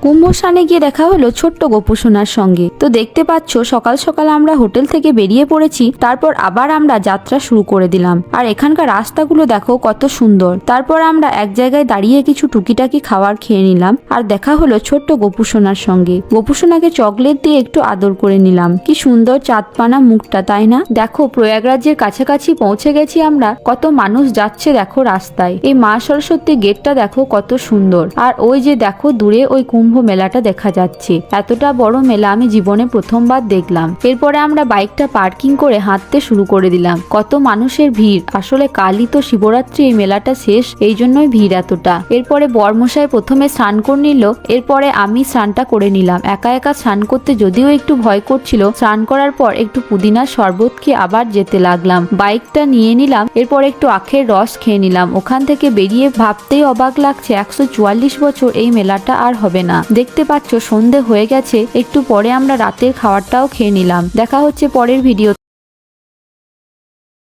কুম্ভস্নানে গিয়ে দেখা হলো ছোট্ট গোপু সোনার সঙ্গে। তো দেখতে পাচ্ছ সকাল সকাল আমরা হোটেল থেকে বেরিয়ে পড়েছি, তারপর আবার আমরা যাত্রা শুরু করে দিলাম। আর এখানকার রাস্তাগুলো দেখো কত সুন্দর। তারপর আমরা এক জায়গায় দাঁড়িয়ে কিছু টুকিটাকি খাবার খেয়ে নিলাম আর দেখা হলো ছোট্ট গোপু সোনার সঙ্গে। গোপু সোনাকে চকলেট দিয়ে একটু আদর করে নিলাম। কি সুন্দর চাঁদপানা মুখটা, তাই না? দেখো প্রয়াগরাজের কাছাকাছি পৌঁছে গেছি আমরা। কত মানুষ যাচ্ছে দেখো রাস্তায়। এই মা সরস্বতী গেটটা দেখো কত সুন্দর। আর ওই যে দেখো দূরে ওই কুম্ভ মেলাটা দেখা যাচ্ছে। এতটা বড় মেলা আমি জীবনে প্রথমবার দেখলাম। এরপরে আমরা বাইকটা পার্কিং করে হাঁটতে শুরু করে দিলাম। কত মানুষের ভিড়। আসলে কালই তো শিবরাত্রি, এই মেলাটা শেষ, এই জন্যই ভিড় এতটা। এরপরে বরমশাই প্রথমে স্নান করে নিল, এরপরে আমি স্নানটা করে নিলাম। একা একা স্নান করতে যদিও একটু ভয় করছিল। স্নান করার পর একটু পুদিনার শরবত খেয়ে আবার যেতে লাগলাম। বাইকটা নিয়ে নিলাম, এরপর একটু আখের রস খেয়ে নিলাম। ওখান থেকে বেরিয়ে ভাবতেই অবাক লাগছে 144 বছর এই মেলাটা আর হবে না। দেখতে পাচ্ছ সন্ধে হয়ে গেছে। একটু পরে আমরা রাতের খাবারটাও খেয়ে নিলাম। দেখা হচ্ছে পরের ভিডিও।